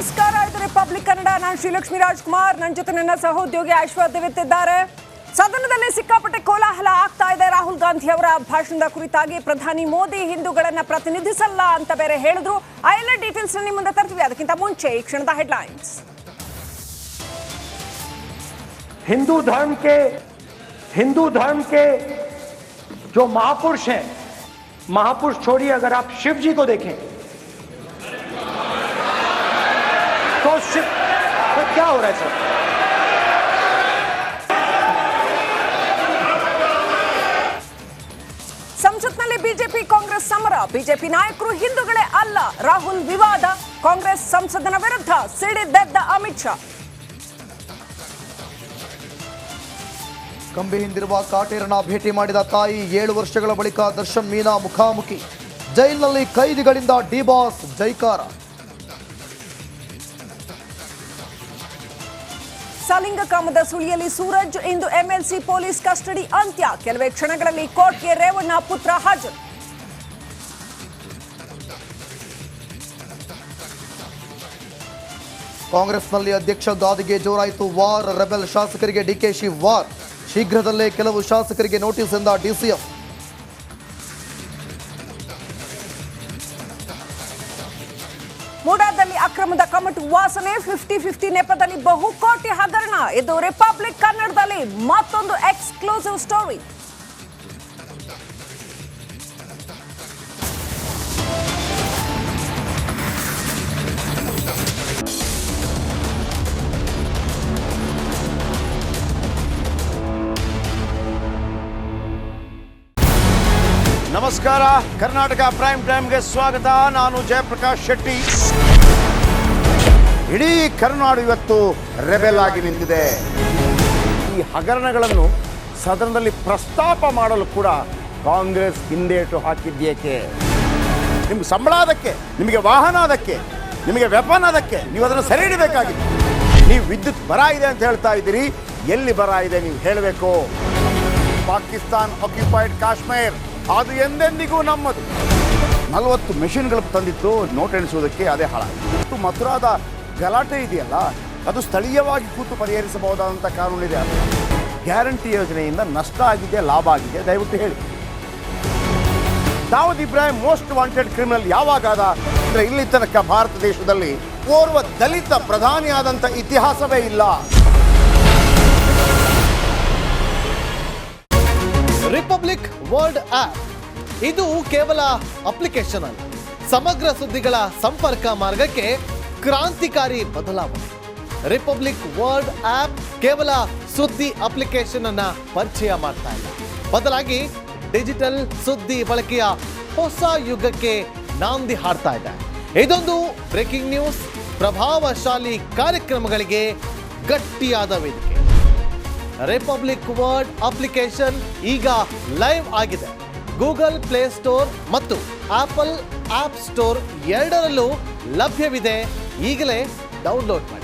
ನಮಸ್ಕಾರ, ಇದು ರಿಪಬ್ಲಿಕ್ ಕನ್ನಡ. ನಾನು ಶ್ರೀಲಕ್ಷ್ಮಿ ರಾಜ್ಕುಮಾರ್. ನನ್ನ ಜೊತೆ ನನ್ನ ಸಹೋದ್ಯೋಗಿ ಐಶ್ವರ್ಯವಿತ್ ಇದ್ದಾರೆ. ಸದನದಲ್ಲಿ ಸಿಕ್ಕಾಪಟ್ಟೆ ಕೋಲಾಹಲ ಆಗ್ತಾ ಇದೆ. ರಾಹುಲ್ ಗಾಂಧಿ ಅವರ ಭಾಷಣದ ಕುರಿತಾಗಿ ಪ್ರಧಾನಿ ಮೋದಿ ಹಿಂದೂಗಳನ್ನ ಪ್ರತಿನಿಧಿಸಲ್ಲ ಅಂತ ಬೇರೆ ಹೇಳಿದ್ರು. ಆ ಎಲ್ಲ ಡೀಟೇಲ್ಸ್ ನಿಮ್ಮ ಮುಂದೆ ತರ್ತೀವಿ. ಅದಕ್ಕಿಂತ ಮುಂಚೆ ಈ ಕ್ಷಣದ ಹೆಡ್ಲೈನ್ಸ್. हिंदू धर्म के जो महापुरुष हैं, महापुरुष छोड़िए, अगर आप शिव जी को देखें तो क्या हो रहा है सर? ಸಂಸತ್ನಲ್ಲಿ ಬಿಜೆಪಿ ಕಾಂಗ್ರೆಸ್ ಸಮರ. ಬಿಜೆಪಿ ನಾಯಕರು ಹಿಂದೂಗಳೇ ಅಲ್ಲ, ರಾಹುಲ್ ವಿವಾದ. ಕಾಂಗ್ರೆಸ್ ಸಂಸದನ ವಿರುದ್ಧ ಸಿಡಿದೆದ್ದ ಅಮಿತ್ ಶಾ. ಕಂಬಿ ಹಿಂದಿರುವ ಕಾಟೇರನ ಭೇಟಿ ಮಾಡಿದ ತಾಯಿ. 7 ವರ್ಷಗಳ ಬಳಿಕ ದರ್ಶನ್ ಮೀನಾ ಮುಖಾಮುಖಿ. ಜೈಲಿನಲ್ಲಿ ಕೈದಿಗಳಿಂದ ಡಿ-ಬಾಸ್ ಜೈಕಾರ. ಸಲಿಂಗಕಾಮದ ಸುಳಿಯಲ್ಲಿ ಸೂರಜ್. ಇಂದು ಎಂಎಲ್ಸಿ ಪೊಲೀಸ್ ಕಸ್ಟಡಿ ಅಂತ್ಯ. ಕೆಲವೇ ಕ್ಷಣಗಳಲ್ಲಿ ಕೋರ್ಟ್ಗೆ ರೇವಣ್ಣ ಪುತ್ರ ಹಾಜರು. ಕಾಂಗ್ರೆಸ್ನಲ್ಲಿ ಅಧ್ಯಕ್ಷ ಗಾದಿಗೆ ಜೋರಾಯಿತು ವಾರ್. ರೆಬೆಲ್ ಶಾಸಕರಿಗೆ ಡಿಕೆಶಿ ವಾರ್. ಶೀಘ್ರದಲ್ಲೇ ಕೆಲವು ಶಾಸಕರಿಗೆ ನೋಟಿಸ್ ಎಂದ ಡಿಸಿಎಂ. ಮೂಡಾದಲ್ಲಿ ಅಕ್ರಮದ ಕಮಟು ವಾಸನೆ. 50-50 ನೆಪದಲ್ಲಿ ಬಹುಕೋಟಿ ಹಗರಣ. ಇದು ರಿಪಬ್ಲಿಕ್ ಕನ್ನಡದಲ್ಲಿ ಮತ್ತೊಂದು ಎಕ್ಸ್ಕ್ಲೂಸಿವ್ ಸ್ಟೋರಿ. ನಮಸ್ಕಾರ, ಕರ್ನಾಟಕ ಪ್ರೈಮ್ ಟೈಮ್ಗೆ ಸ್ವಾಗತ. ನಾನು ಜಯಪ್ರಕಾಶ್ ಶೆಟ್ಟಿ. ಇಡೀ ಕರ್ನಾಡು ಇವತ್ತು ರೆಬೆಲ್ ಆಗಿ ನಿಂತಿದೆ. ಈ ಹಗರಣಗಳನ್ನು ಸದನದಲ್ಲಿ ಪ್ರಸ್ತಾಪ ಮಾಡಲು ಕೂಡ ಕಾಂಗ್ರೆಸ್ ಹಿಂದೇಟು ಹಾಕಿದ್ದೇಕೆ? ನಿಮ್ಗೆ ಸಂಬಳ ಅದಕ್ಕೆ, ನಿಮಗೆ ವಾಹನ ಅದಕ್ಕೆ, ನಿಮಗೆ ವೆಪನ್ ಅದಕ್ಕೆ. ನೀವು ಅದನ್ನು ಸೆರೆ ಹಿಡಿಬೇಕಾಗಿತ್ತು. ನೀವು ವಿದ್ಯುತ್ ಬರ ಇದೆ ಅಂತ ಹೇಳ್ತಾ ಇದ್ದೀರಿ. ಎಲ್ಲಿ ಬರ ಇದೆ ನೀವು ಹೇಳಬೇಕು. ಪಾಕಿಸ್ತಾನ್ ಆಕ್ಯುಪೈಡ್ ಕಾಶ್ಮೀರ್ ಅದು ಎಂದೆಂದಿಗೂ ನಮ್ಮದು. 40 ಮೆಷಿನ್ಗಳು ತಂದಿತ್ತು ನೋಟ್ ಎಣಿಸುವುದಕ್ಕೆ, ಅದೇ ಹಾಳಾಯಿತು. ಮಥುರಾದ ಗಲಾಟೆ ಇದೆಯಲ್ಲ, ಅದು ಸ್ಥಳೀಯವಾಗಿ ಕೂತು ಪರಿಹರಿಸಬಹುದಾದಂಥ ಕಾನೂನಿದೆ. ಅದು ಗ್ಯಾರಂಟಿ ಯೋಜನೆಯಿಂದ ನಷ್ಟ ಆಗಿದೆ, ಲಾಭ ಆಗಿದೆ, ದಯವಿಟ್ಟು ಹೇಳಿ. Dawood Ibrahim most wanted criminal ಯಾವಾಗಾದ ಅಂದರೆ ಇಲ್ಲಿ ತನಕ ಭಾರತ ದೇಶದಲ್ಲಿ ಓರ್ವ ದಲಿತ ಪ್ರಧಾನಿಯಾದಂಥ ಇತಿಹಾಸವೇ ಇಲ್ಲ. ರಿಪಬ್ಲಿಕ್ ವರ್ಲ್ಡ್ ಆಪ್ ಇದು ಕೇವಲ ಅಪ್ಲಿಕೇಶನ್ ಅಲ್ಲ, ಸಮಗ್ರ ಸುದ್ದಿಗಳ ಸಂಪರ್ಕ ಮಾರ್ಗಕ್ಕೆ ಕ್ರಾಂತಿಕಾರಿ ಬದಲಾವಣೆ. ರಿಪಬ್ಲಿಕ್ ವರ್ಲ್ಡ್ ಆಪ್ ಕೇವಲ ಸುದ್ದಿ ಅಪ್ಲಿಕೇಶನ್ ಅನ್ನ ಪರಿಚಯ ಮಾಡ್ತಾ ಇಲ್ಲ, ಬದಲಾಗಿ ಡಿಜಿಟಲ್ ಸುದ್ದಿ ಬಳಕೆಯ ಹೊಸ ಯುಗಕ್ಕೆ ನಾಂದಿ ಹಾಡ್ತಾ ಇದೆ. ಇದೊಂದು ಬ್ರೇಕಿಂಗ್ ನ್ಯೂಸ್, ಪ್ರಭಾವಶಾಲಿ ಕಾರ್ಯಕ್ರಮಗಳಿಗೆ ಗಟ್ಟಿಯಾದ ವೇದಿಕೆ. ರಿಪಬ್ಲಿಕ್ ವರ್ಲ್ಡ್ ಅಪ್ಲಿಕೇಶನ್ ಈಗ ಲೈವ್ ಆಗಿದೆ. ಗೂಗಲ್ ಪ್ಲೇ ಸ್ಟೋರ್ ಮತ್ತು ಆಪಲ್ ಆಪ್ ಸ್ಟೋರ್ ಎರಡರಲ್ಲೂ ಲಭ್ಯವಿದೆ. ಈಗಲೇ ಡೌನ್ಲೋಡ್ ಮಾಡಿ.